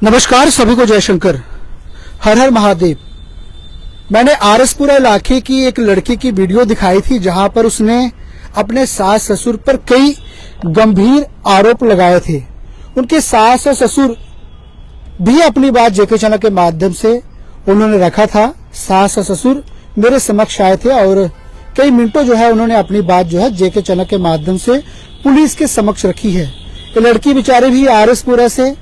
नमस्कार, सभी को जयशंकर, हर हर महादेव। मैंने आरएसपुरा इलाके की एक लड़की की वीडियो दिखाई थी जहां पर उसने अपने सास ससुर पर कई गंभीर आरोप लगाए थे। उनके सास और ससुर भी अपनी बात जेके चैनल के माध्यम से उन्होंने रखा था। सास और ससुर मेरे समक्ष आए थे और कई मिनटों जो है उन्होंने अपनी बात जो है जेके चैनल के माध्यम से पुलिस के समक्ष रखी है। ये लड़की बेचारी भी आरएसपुरा से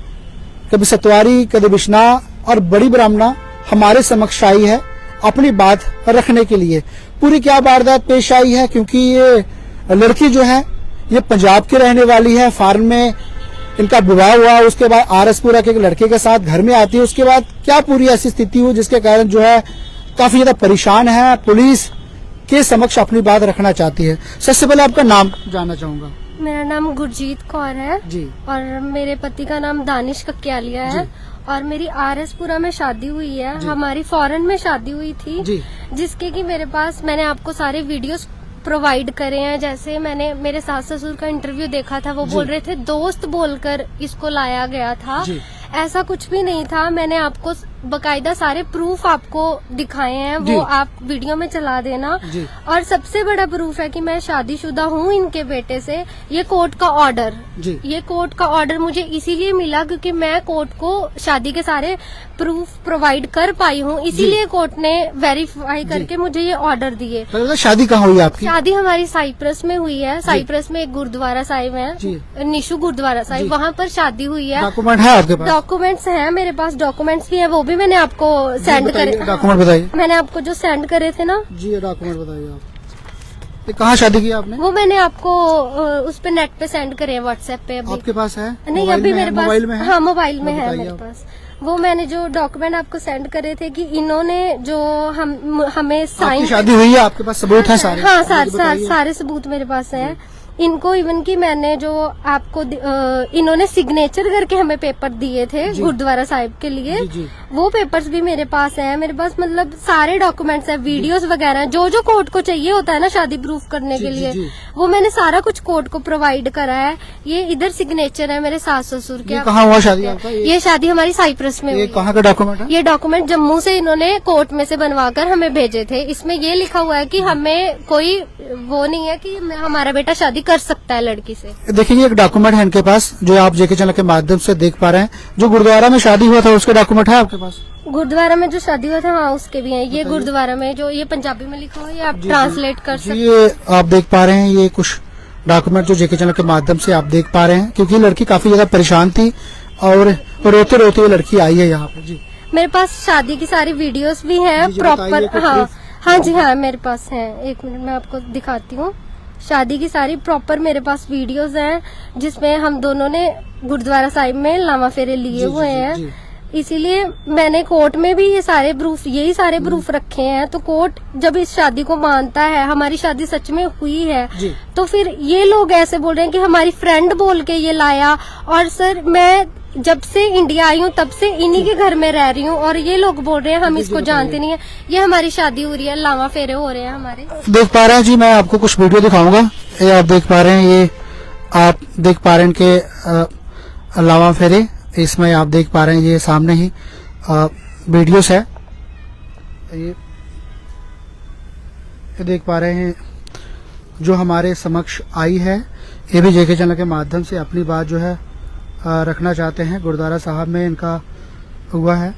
कभी सतवारी, कभी बिश्ना और बड़ी ब्राह्मणा हमारे समक्ष आई है अपनी बात रखने के लिए। पूरी क्या वारदात पेश आई है, क्योंकि ये लड़की जो है ये पंजाब की रहने वाली है। फॉरेन में इनका विवाह हुआ, उसके बाद आरएसपुरा के एक लड़के के साथ घर में आती है। उसके बाद क्या पूरी ऐसी स्थिति हुई जिसके कारण जो है काफी ज्यादा परेशान है, पुलिस के समक्ष अपनी बात रखना चाहती है। सबसे पहले आपका नाम जानना चाहूंगा। मेरा नाम गुरजीत कौर है जी। और मेरे पति का नाम दानिश कक्यालिया है और मेरी आरएसपुरा में शादी हुई है। हमारी फॉरेन में शादी हुई थी जी। जिसके कि मैंने आपको सारे वीडियोस प्रोवाइड करे हैं। जैसे मैंने मेरे सास ससुर का इंटरव्यू देखा था, वो बोल रहे थे दोस्त बोलकर इसको लाया गया था। ऐसा कुछ भी नहीं था। मैंने आपको बकायदा सारे प्रूफ आपको दिखाए हैं, वो आप वीडियो में चला देना। और सबसे बड़ा प्रूफ है कि मैं शादीशुदा हूँ इनके बेटे से। ये कोर्ट का ऑर्डर मुझे इसीलिए मिला क्योंकि मैं कोर्ट को शादी के सारे प्रूफ प्रोवाइड कर पाई हूँ, इसीलिए कोर्ट ने वेरीफाई करके मुझे ये ऑर्डर दिए। तो शादी कहाँ हुई आपकी? शादी हमारी साइप्रस में हुई है। साइप्रस में एक गुरुद्वारा साहिब है, निशु गुरुद्वारा साहिब, वहाँ पर शादी हुई है। डॉक्यूमेंट है आपके पास? डॉक्यूमेंट्स हैं मेरे पास, डॉक्यूमेंट्स भी है, वो भी मैंने आपको सेंड करे। डॉक्यूमेंट बताइए। मैंने आपको जो सेंड करे थे ना जी, डॉक्यूमेंट बताइए आप। कहाँ शादी की आपने? वो मैंने आपको उस पे नेट पे सेंड करे, व्हाट्सएप पे। अभी आपके पास है? नहीं, अभी मेरे पास मोबाइल में है? हाँ, मोबाइल में है मेरे पास। वो मैंने जो डॉक्यूमेंट आपको सेंड करे थे कि इन्होंने जो हमें साइन। शादी हुई है, आपके पास सबूत है सारे? हाँ, सारे सबूत मेरे पास है। इनको इवन की मैंने जो आपको इन्होंने सिग्नेचर करके हमें पेपर दिए थे गुरुद्वारा साहिब के लिए, वो पेपर्स भी मेरे पास है। मेरे पास मतलब सारे डॉक्यूमेंट्स है, वीडियोस वगैरह, जो कोर्ट को चाहिए होता है ना शादी प्रूफ करने के लिए, वो मैंने सारा कुछ कोर्ट को प्रोवाइड करा है। ये इधर सिग्नेचर है मेरे सास ससुर के। कहाँ हुआ शादी आपका? ये शादी हमारी साइप्रस में हुई। कहाँ का डॉक्यूमेंट है? ये डॉक्यूमेंट जम्मू से इन्होंने कोर्ट में से बनवाकर हमें भेजे थे। इसमें ये लिखा हुआ है कि हमें कोई वो नहीं है कि हमारा बेटा शादी कर सकता है लड़की से। देखिए, एक डॉक्यूमेंट है इनके पास जो आप जेके चैनल के माध्यम से देख पा रहे हैं। जो गुरुद्वारा में शादी हुआ था उसके डॉक्यूमेंट है आपके पास? गुरुद्वारा में जो शादी हुआ था हाँ, उसके भी हैं। ये गुरुद्वारा में जो ये पंजाबी में लिखा हुआ है, ये आप ट्रांसलेट कर सकते हैं। ये आप देख पा रहे हैं, ये कुछ डॉक्यूमेंट जो जेके चैनल के माध्यम से आप देख पा रहे हैं, क्योंकि लड़की काफी ज्यादा परेशान थी और रोते रोते ये लड़की आई है यहाँ पे। जी, मेरे पास शादी की सारी वीडियोस भी हैं प्रॉपर। हाँ जी, हाँ मेरे पास है। एक मिनट मैं आपको दिखाती हूँ। शादी की सारी प्रॉपर मेरे पास वीडियोस हैं जिसमें हम दोनों ने गुरुद्वारा साहिब में लामा फेरे लिए हुए हैं। इसीलिए मैंने कोर्ट में भी यही सारे प्रूफ रखे हैं। तो कोर्ट जब इस शादी को मानता है, हमारी शादी सच में हुई है, तो फिर ये लोग ऐसे बोल रहे हैं कि हमारी फ्रेंड बोल के ये लाया। और सर, मैं जब से इंडिया आई हूँ तब से इन्हीं के घर में रह रही हूँ और ये लोग बोल रहे हैं हम इसको जानते नहीं है। ये हमारी शादी हो रही है, लावा फेरे हो रहे हैं हमारे। देख पा रहे हैं जी, मैं आपको कुछ वीडियो दिखाऊंगा। ये आप देख पा रहे हैं, ये आप देख पा रहे हैं इनके लावा फेरे। इसमें आप देख पा रहे हैं ये सामने ही वीडियोस है। ये देख पा रहे हैं जो हमारे समक्ष आई है। ये भी जेके चैनल के माध्यम से अपनी बात जो है रखना चाहते हैं। गुरुद्वारा साहब में इनका हुआ है।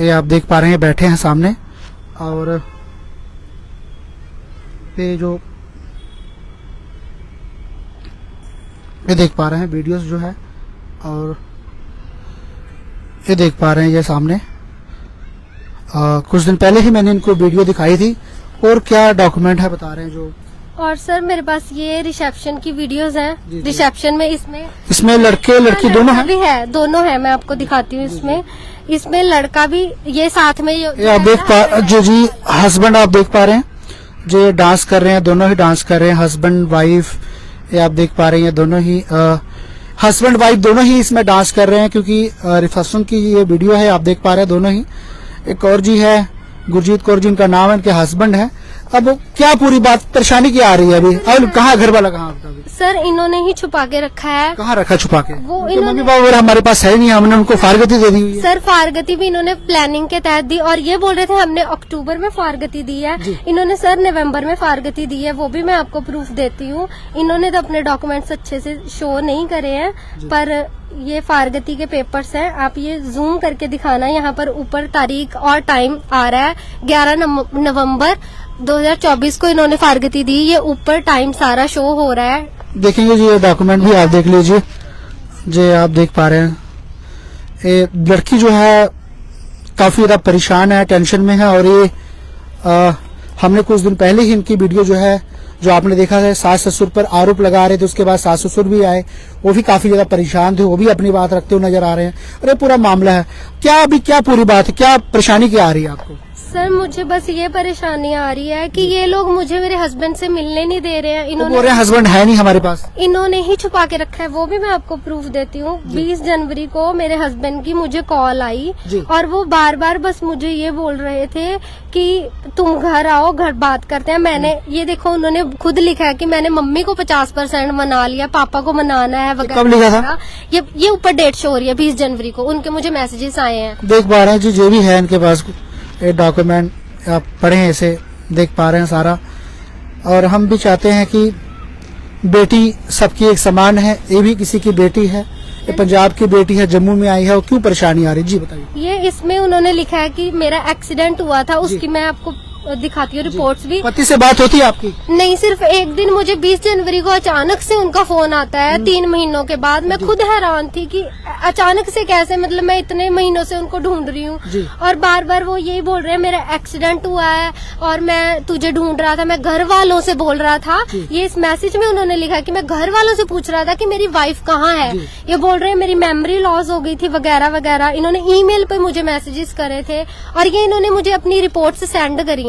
ये आप देख पा रहे हैं, बैठे हैं सामने। और ये जो ये देख पा रहे हैं वीडियोस जो है, और ये देख पा रहे हैं ये सामने। कुछ दिन पहले ही मैंने इनको वीडियो दिखाई थी। और क्या डॉक्यूमेंट है बता रहे हैं जो। और सर, मेरे पास ये रिसेप्शन की वीडियोस हैं। रिसेप्शन में इसमें लड़के लड़की दोनों है, दोनों है। मैं आपको दिखाती हूँ। इसमें लड़का भी ये साथ में ये आप देख पा जी हस्बैंड आप देख पा रहे हैं जो डांस कर रहे हैं, दोनों ही डांस कर रहे हैं, हस्बैंड वाइफ। ये आप देख पा रहे हैं दोनों ही हस्बैंड वाइफ दोनों ही इसमें डांस कर रहे हैं, क्योंकि रिसेप्शन की ये वीडियो है। आप देख पा रहे हैं दोनों ही। एक और जी है गुरजीत कौर जी, इनका नाम है, इनके हस्बैंड है। अब क्या पूरी बात परेशानी क्या आ रही है अभी? और कहाँ घर वाला कहाँ आपका अभी? सर इन्होंने ही छुपा के रखा है। कहाँ रखा छुपा के? वो उनके इन्होंने- मम्मी पापा हमारे पास है नहीं, हमने उनको फारगती दे दी हुई है। सर फारगती भी इन्होंने प्लानिंग के तहत दी और ये बोल रहे थे हमने अक्टूबर में फारगती दी है, जी। इन्होंने सर नवंबर में फारगती दी है। वो भी मैं आपको प्रूफ देती हूँ। इन्होंने तो अपने डॉक्यूमेंट्स अच्छे से शो नहीं करे हैं, पर ये फारगती के पेपर्स हैं। आप ये जूम करके दिखाना, यहाँ पर ऊपर तारीख और टाइम आ रहा है 11 नवंबर 2024 को इन्होंने फारगती दी। ये ऊपर टाइम सारा शो हो रहा है। देखेंगे जी, ये डॉक्यूमेंट भी आप देख लीजिए। जो आप देख पा रहे हैं, ये लड़की जो है काफी ज्यादा परेशान है, टेंशन में है। और ये हमने कुछ दिन पहले ही इनकी वीडियो जो है, जो आपने देखा है, सास ससुर पर आरोप लगा रहे थे, उसके बाद सास ससुर भी आए, वो भी काफी ज्यादा परेशान थे, वो भी अपनी बात रखते हुए नजर आ रहे हैं। और ये पूरा मामला है क्या? अभी क्या पूरी बात है, क्या परेशानी क्या आ रही है आपको? सर मुझे बस ये परेशानी आ रही है कि ये लोग मुझे मेरे हस्बैंड से मिलने नहीं दे रहे हैं। वो बोल रहे हैं हस्बैंड है नहीं हमारे पास। इन्होंने ही छुपा के रखा है। वो भी मैं आपको प्रूफ देती हूँ। 20 जनवरी को मेरे हस्बैंड की मुझे कॉल आई जी। और वो बार बार बस मुझे ये बोल रहे थे कि तुम घर आओ, घर बात करते हैं। मैंने ये देखो, उन्होंने खुद लिखा है कि मैंने मम्मी को 50% मना लिया, पापा को मनाना है वगैरह। कब लिखा था? ये ऊपर डेट शो हो रही है 20 जनवरी को। उनके मुझे मैसेजेस आए हैं। देख पा रहे हैं जी, जो भी है इनके पास ये डॉक्यूमेंट, आप पढ़े इसे, देख पा रहे हैं सारा। और हम भी चाहते हैं कि बेटी सबकी एक समान है, ये भी किसी की बेटी है, ये पंजाब की बेटी है, जम्मू में आई है, और क्यों परेशानी आ रही है? जी बताइए। ये इसमें उन्होंने लिखा है कि मेरा एक्सीडेंट हुआ था, उसकी मैं आपको दिखाती हूँ रिपोर्ट्स भी। पति से बात होती है आपकी? नहीं, सिर्फ एक दिन मुझे 20 जनवरी को अचानक से उनका फोन आता है 3 महीनों के बाद। मैं खुद हैरान थी कि अचानक से कैसे, मतलब मैं इतने महीनों से उनको ढूंढ रही हूँ और बार बार वो यही बोल रहे हैं मेरा एक्सीडेंट हुआ है और मैं तुझे ढूंढ रहा था। मैं घर वालों से बोल रहा था, ये इस मैसेज में उन्होंने लिखा कि मैं घर वालों से पूछ रहा था कि मेरी वाइफ कहाँ है। ये बोल रहे हैं मेरी मेमोरी लॉस हो गई थी वगैरह वगैरह। इन्होंने ईमेल पे मुझे मैसेजेस करे थे और ये इन्होंने मुझे अपनी रिपोर्ट सेंड करी है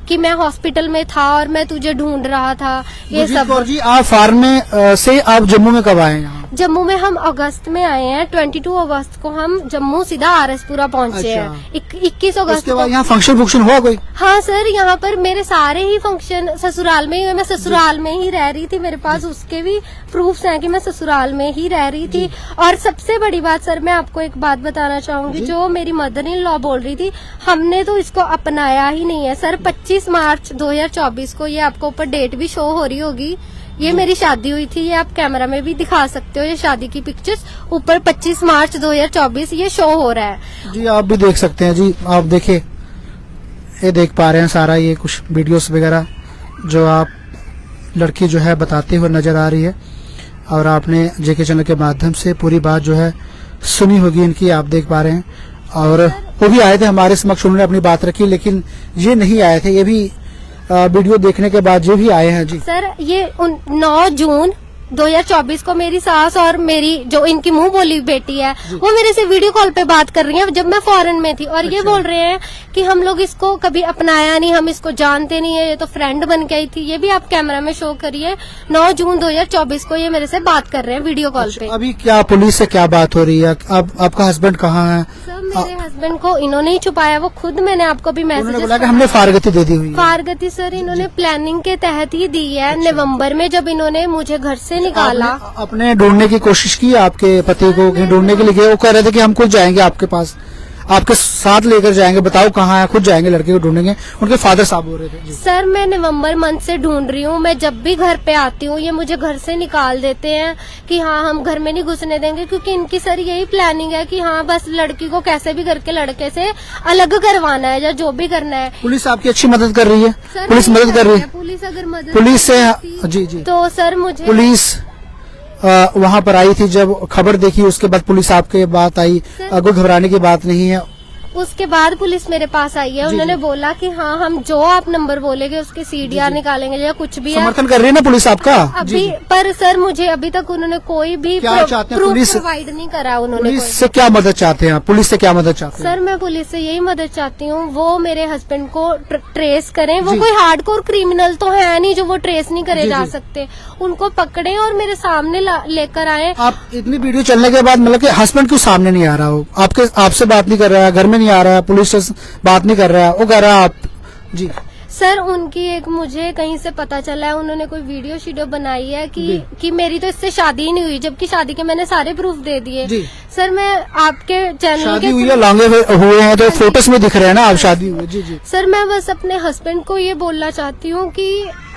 कि मैं हॉस्पिटल में था और मैं तुझे ढूंढ रहा था। ये सब। कौर जी, आप फार्म में से आप जम्मू में कब आए यहाँ? जम्मू में हम अगस्त में आए हैं। 22 अगस्त को हम जम्मू सीधा आरएसपुरा पहुंचे हैं। 21 अगस्त उसके बाद को। यहाँ फंक्शन हुआ कोई? हाँ सर, यहाँ पर मेरे सारे ही फंक्शन ससुराल में ही हुए। मैं ससुराल में ही रह रही थी, मेरे पास उसके भी प्रूफ्स हैं कि मैं ससुराल में ही रह रही थी। और सबसे बड़ी बात सर, मैं आपको एक बात बताना चाहूंगी, जो मेरी मदर इन लॉ बोल रही थी, हमने तो इसको अपनाया ही नहीं है सर। 25 मार्च 2024 को, ये आपको ऊपर डेट भी शो हो रही होगी, ये मेरी शादी हुई थी। ये आप कैमरा में भी दिखा सकते हो, ये शादी की पिक्चर्स ऊपर 25 मार्च 2024 ये शो हो रहा है। जी आप भी देख सकते हैं जी, आप देखिए, ये देख पा रहे हैं सारा, ये कुछ वीडियोस वगैरह जो आप लड़की जो है बताते हुए नजर आ रही है। और आपने जेके चैनल के माध्यम से पूरी बात जो है सुनी होगी इनकी, आप देख पा रहे हैं। और वो भी आए थे हमारे समक्ष, उन्होंने अपनी बात रखी, लेकिन ये नहीं आए थे। ये भी वीडियो देखने के बाद ये भी आए हैं जी। सर ये 9 जून 2024 को मेरी सास और मेरी जो इनकी मुंह बोली बेटी है, वो मेरे से वीडियो कॉल पे बात कर रही है जब मैं फॉरेन में थी। और ये बोल रहे हैं कि हम लोग इसको कभी अपनाया नहीं, हम इसको जानते नहीं है, ये तो फ्रेंड बन के आई थी। ये भी आप कैमरा में शो करिए। 9 जून 2024 को ये मेरे से बात कर रहे हैं वीडियो कॉल पे। अभी क्या पुलिस से क्या बात हो रही है? अब आपका हस्बैंड कहाँ है? सर मेरे हस्बैंड को इन्होंने ही छुपाया, वो खुद, मैंने आपको भी उन्होंने मैसेज बोला कि हमने फारगती दे दी हुई है। फारगती सर इन्होंने प्लानिंग के तहत ही दी है। नवंबर में जब इन्होंने मुझे घर से निकाला, अपने ढूंढने की कोशिश की आपके पति को? कहीं ढूंढने के लिए गए? वो कह रहे थे कि हम खुद जाएंगे आपके पास, आपके साथ लेकर जाएंगे, बताओ कहाँ है, खुद जाएंगे लड़के को ढूंढेंगे, उनके फादर साहब बोल रहे थे। सर मैं नवंबर मंथ से ढूंढ रही हूँ। मैं जब भी घर पे आती हूँ ये मुझे घर से निकाल देते हैं कि हाँ हम घर में नहीं घुसने देंगे, क्योंकि इनकी सर यही प्लानिंग है कि हाँ बस लड़की को कैसे भी करके लड़के से अलग करवाना है या जो भी करना है। पुलिस आपकी अच्छी मदद कर रही है? सर पुलिस नहीं मदद कर रही है? पुलिस अगर मदद पुलिस से करती जी जी, तो सर मुझे पुलिस वहाँ पर आई थी, जब खबर देखी उसके बाद पुलिस आपके बात आई, कोई घबराने की बात नहीं है। उसके बाद पुलिस मेरे पास आई है। उन्होंने बोला कि हाँ हम जो आप नंबर बोलेंगे उसके सीडीआर निकालेंगे या कुछ भी है। समर्थन कर रही है ना पुलिस आपका? अभी पर सर मुझे अभी तक उन्होंने कोई भी क्या चाहते हैं प्रूफ पुलिस? प्रोवाइड नहीं करा उन्होंने। पुलिस से क्या मदद चाहते हैं आप? पुलिस से क्या मदद चाहते हैं? सर मैं पुलिस से यही मदद चाहती हूँ, वो मेरे हस्बैंड को ट्रेस करें। वो कोई हार्डकोर क्रिमिनल तो है नहीं जो वो ट्रेस नहीं करे जा सकते। उनको पकड़े और मेरे सामने लेकर आए। आप इतनी वीडियो चलने के बाद मतलब कि हस्बैंड क्यों सामने नहीं आ रहा हो? आपसे बात नहीं कर रहा है, घर में नहीं आ रहा है, पुलिस से बात नहीं कर रहा है, वो कह रहा है आप? जी सर उनकी एक मुझे कहीं से पता चला है, उन्होंने कोई वीडियो शीडियो बनाई है कि मेरी तो इससे शादी ही नहीं हुई, जबकि शादी के मैंने सारे प्रूफ दे दिए। सर मैं आपके चैनल शादी हुई है, लांगे हुए हैं तो फोटोज में दिख रहे हैं ना आप शादी हुए। जी जी सर मैं बस अपने हस्बैंड को ये बोलना चाहती हूँ कि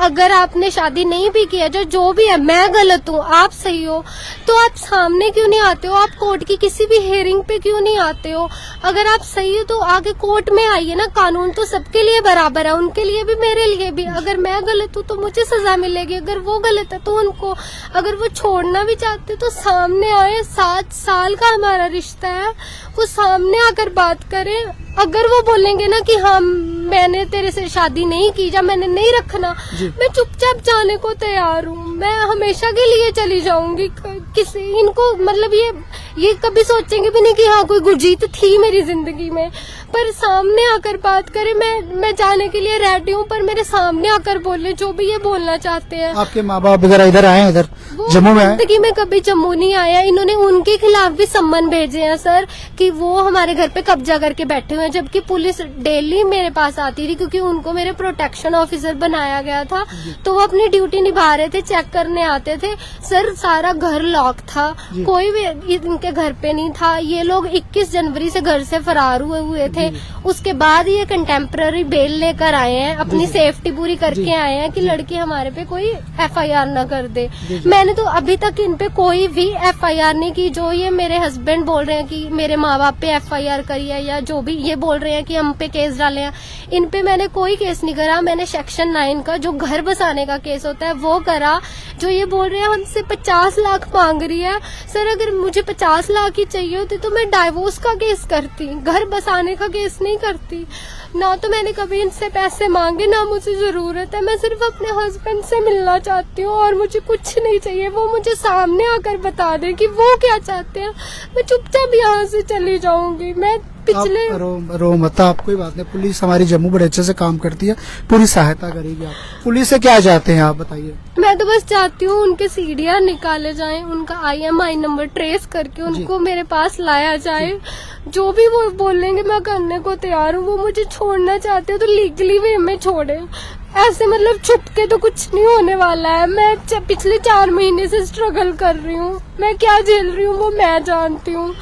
अगर आपने शादी नहीं भी किया, जो भी है, मैं गलत हूँ आप सही हो, तो आप सामने क्यों नहीं आते हो? आप कोर्ट की किसी भी हियरिंग पे क्यों नहीं आते हो? अगर आप सही हो तो आगे कोर्ट में आइए ना, कानून तो सबके लिए बराबर है, उनके लिए भी मेरे लिए भी। अगर मैं गलत हूँ तो मुझे सजा मिलेगी, अगर वो गलत है तो उनको। अगर वो छोड़ना भी चाहते तो सामने आए, 7 साल का हमारा रिश्ता है, वो सामने आकर बात करें। अगर वो बोलेंगे ना कि हाँ मैंने तेरे से शादी नहीं की या मैंने नहीं रखना, मैं चुपचाप जाने को तैयार हूँ, मैं हमेशा के लिए चली जाऊंगी। किसी इनको मतलब ये कभी सोचेंगे भी नहीं कि हाँ कोई गुरजीत थी मेरी जिंदगी में, पर सामने आकर बात करें। मैं जाने के लिए रेडी हूँ, पर मेरे सामने आकर बोले जो भी ये बोलना चाहते हैं। आपके माँ बाप वगैरह इधर आए हैं, इधर जम्मू में? जिंदगी में कभी जम्मू नहीं आया। इन्होंने उनके खिलाफ भी सम्मन भेजे हैं सर कि वो हमारे घर पे कब्जा करके बैठे हुए हैं, जबकि पुलिस डेली मेरे पास आती थी क्योंकि उनको मेरे प्रोटेक्शन ऑफिसर बनाया गया था, तो वो अपनी ड्यूटी निभा रहे थे, चेक करने आते थे। सर सारा घर लॉक था, कोई भी इनके घर पे नहीं था। ये लोग 21 जनवरी से घर से फरार हुए थे। उसके बाद ये कंटेम्पररी बेल लेकर आए हैं, अपनी सेफ्टी पूरी करके आए हैं कि लड़की हमारे पे कोई FIR न कर दे। मैंने तो अभी तक इन पे कोई भी FIR नहीं की। जो ये मेरे हस्बैंड बोल रहे हैं कि मेरे माँ बाप पे FIR करी है, या जो भी ये बोल रहे हैं कि हम पे केस डाले हैं, इन पे मैंने कोई केस नहीं करा। मैंने सेक्शन 9 का जो घर बसाने का केस होता है वो करा। जो ये बोल रहे हैं हमसे 50 लाख मांग रही है, सर अगर मुझे 50 लाख ही चाहिए होती तो मैं डाइवोर्स का केस करती, घर बसाने का केस नहीं करती। ना तो मैंने कभी इनसे पैसे मांगे, ना मुझे जरूरत है। मैं सिर्फ अपने हस्बैंड से मिलना चाहती हूँ और मुझे कुछ नहीं चाहिए। वो मुझे सामने आकर बता दे कि वो क्या चाहते हैं, मैं चुपचाप यहाँ से चली जाऊंगी। मैं पिछले रो मत आप, कोई बात नहीं, पुलिस हमारी जम्मू बड़े अच्छे से काम करती है, पूरी सहायता करेगी। आप पुलिस से क्या चाहते हैं आप बताइए? मैं तो बस चाहती हूँ उनके सीढ़ियाँ निकाले जाएं, उनका IMI नंबर ट्रेस करके उनको मेरे पास लाया जाए। जो भी वो बोलेंगे मैं करने को तैयार हूँ। वो मुझे छोड़ना चाहते हो तो लीगली वे में छोड़े, ऐसे मतलब छुप के तो कुछ नहीं होने वाला है। मैं पिछले 4 महीने से स्ट्रगल कर रही हूँ, मैं क्या झेल रही हूँ वो मैं जानती हूँ।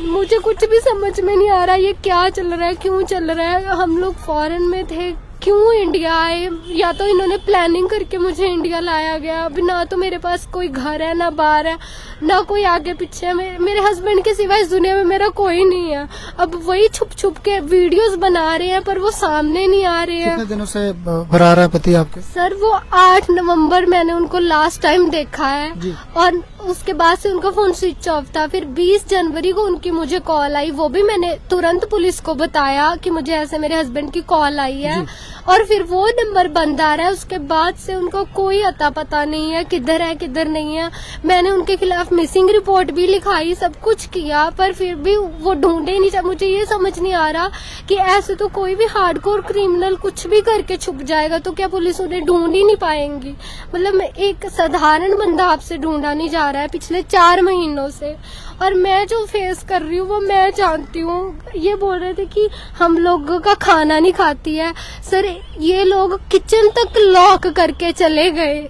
मुझे कुछ भी समझ में नहीं आ रहा ये क्या चल रहा है, क्यों चल रहा है। हम लोग फॉरेन में थे, क्यों इंडिया आए? या तो इन्होंने प्लानिंग करके मुझे इंडिया लाया गया। अभी ना तो मेरे पास कोई घर है, ना बाहर है, ना कोई आगे पीछे है। मेरे हस्बैंड के सिवा इस दुनिया में मेरा कोई नहीं है। अब वही छुप छुप के वीडियोस बना रहे हैं, पर वो सामने नहीं आ रहे हैं। कितने दिनों से फरार है पति आपके? सर वो 8 नवंबर मैंने उनको लास्ट टाइम देखा है, और उसके बाद से उनका फोन स्विच ऑफ था। फिर 20 जनवरी को उनकी मुझे कॉल आई, वो भी मैंने तुरंत पुलिस को बताया कि मुझे ऐसे मेरे हस्बैंड की कॉल आई है, और फिर वो नंबर बंद आ रहा है। उसके बाद से उनका कोई अता पता नहीं है, किधर है किधर नहीं है। मैंने उनके खिलाफ मिसिंग रिपोर्ट भी लिखाई, सब कुछ किया, पर फिर भी वो ढूंढे नहीं। मुझे ये समझ नहीं आ रहा कि ऐसे तो कोई भी हार्डकोर क्रिमिनल कुछ भी करके छुप जाएगा, तो क्या पुलिस उन्हें ढूंढ ही नहीं पाएंगी? मतलब एक साधारण बंदा आपसे ढूंढा नहीं जा रहा है पिछले 4 महीनों से, और मैं जो फेस कर रही हूँ वो मैं जानती हूँ। ये बोल रहे थे कि हम लोगों का खाना नहीं खाती है। सर ये लोग किचन तक लॉक करके चले गए,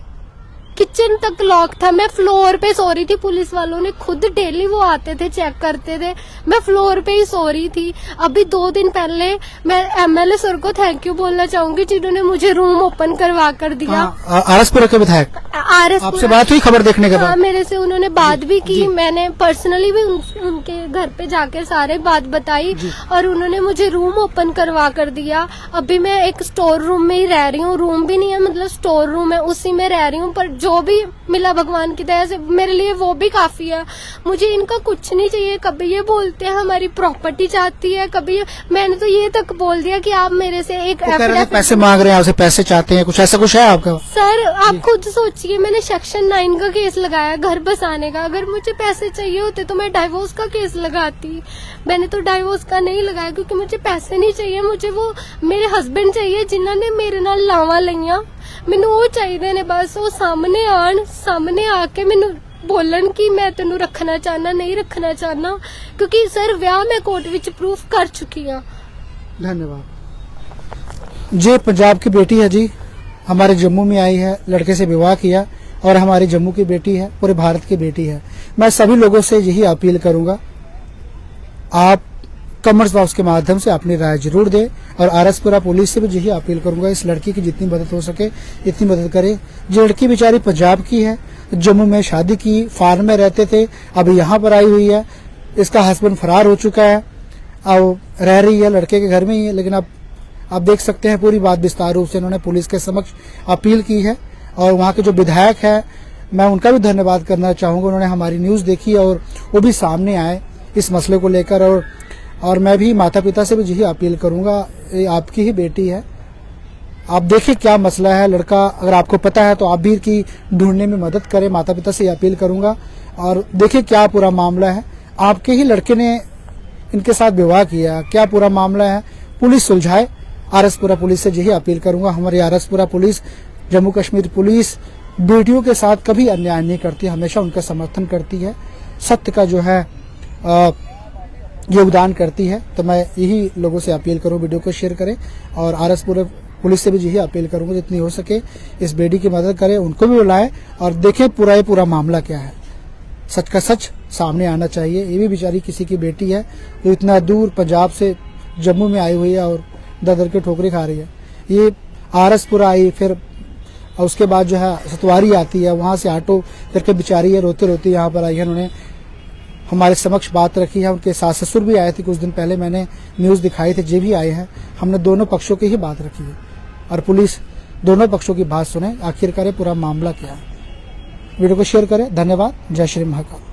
किचन तक लॉक था। मैं फ्लोर पे सो रही थी, पुलिस वालों ने खुद डेली वो आते थे, चेक करते थे, मैं फ्लोर पे ही सो रही थी। अभी 2 दिन पहले मैं MLA सर को थैंक यू बोलना चाहूंगी जिन्होंने मुझे रूम ओपन करवा कर दिया। आरएसपुरा के विधायक आपसे बात हुई खबर देखने के बाद? हाँ, मेरे से उन्होंने बात भी की, मैंने पर्सनली भी उनके घर पे जाकर सारे बात बताई, और उन्होंने मुझे रूम ओपन करवा कर दिया। अभी मैं एक स्टोर रूम में ही रह रही हूँ, रूम भी नहीं है, मतलब स्टोर रूम है, उसी में रह रही हूँ। पर जो भी मिला भगवान की दया से मेरे लिए वो भी काफी है। मुझे इनका कुछ नहीं चाहिए। कभी ये बोलते हैं हमारी प्रॉपर्टी चाहती है, कभी मैंने तो ये तक बोल दिया कि आप मेरे से एक पैसे मांग रहे हैं, आपसे पैसे चाहते हैं, कुछ ऐसा कुछ है आपका? सर आप खुद सोचिए, मैंने सेक्शन 9 का केस लगाया घर बसाने का। अगर मुझे पैसे चाहिए होते तो मैं डाइवोर्स का केस लगाती। मैंने तो डाइवोर्स का नहीं लगाया क्योंकि मुझे पैसे नहीं चाहिए। मुझे वो मेरे हस्बैंड चाहिए जिन्होंने मेरे नाल लावा लईयां, मैनू वो चाहिए ने। बस वो सामने आन, सामने आके मैनू बोलन कि मैं तेनू रखना चाहना, नहीं रखना चाहना, क्योंकि सर विआह मैं कोर्ट विच प्रूफ कर चुकी हूँ। धन्यवाद। ये पंजाब की बेटी है जी, हमारे जम्मू में आई है, लड़के से विवाह किया और हमारी जम्मू की बेटी है, पूरे भारत की बेटी है। मैं सभी लोगों से यही अपील करूंगा, आप कमेंट्स बॉक्स के माध्यम से अपनी राय जरूर दें और आरएसपुरा पुलिस से भी यही अपील करूंगा, इस लड़की की जितनी मदद हो सके इतनी मदद करें। जो लड़की बेचारी पंजाब की है, जम्मू में शादी की, फार्म में रहते थे, अभी यहाँ पर आई हुई है। इसका हस्बैंड फरार हो चुका है, अब रह रही है लड़के के घर में ही है। लेकिन अब आप देख सकते हैं पूरी बात विस्तार रूप से इन्होंने पुलिस के समक्ष अपील की है। और वहाँ के जो विधायक है, मैं उनका भी धन्यवाद करना चाहूंगा, उन्होंने हमारी न्यूज देखी और वो भी सामने आए इस मसले को लेकर। और मैं भी माता पिता से भी यही अपील करूंगा, ये आपकी ही बेटी है, आप देखिए क्या मसला है। लड़का अगर आपको पता है तो आप भी की ढूंढने में मदद करें, माता पिता से अपील करूंगा। और देखिए क्या पूरा मामला है, आपके ही लड़के ने इनके साथ विवाह किया, क्या पूरा मामला है, पुलिस सुलझाए। आरएसपुरा पुलिस से यही अपील करूंगा। हमारी आरएसपुरा पुलिस, जम्मू कश्मीर पुलिस बेटियों के साथ कभी अन्याय नहीं करती, हमेशा उनका समर्थन करती है, सत्य का जो है योगदान करती है। तो मैं यही लोगों से अपील करूं, वीडियो को शेयर करें और आरएसपुरा पुलिस से भी यही अपील करूंगा, जितनी हो सके इस बेटी की मदद करें, उनको भी बुलाएं और देखें पूरा मामला क्या है। सच का सच सामने आना चाहिए। ये भी बेचारी किसी की बेटी है जो इतना दूर पंजाब से जम्मू में आई हुई है और दर के ठोकरें खा रही है। ये आरएसपुरा आई, फिर उसके बाद जो है सतवारी आती है, वहां से ऑटो करके बेचारी है रोते रोते यहाँ पर आई है। उन्होंने हमारे समक्ष बात रखी है, उनके सास ससुर भी आए थे कुछ दिन पहले, मैंने न्यूज दिखाई थे, ये भी आए हैं। हमने दोनों पक्षों की ही बात रखी है और पुलिस दोनों पक्षों की बात सुने, आखिरकार पूरा मामला क्या है। वीडियो को शेयर करें। धन्यवाद। जय श्री महाकाल।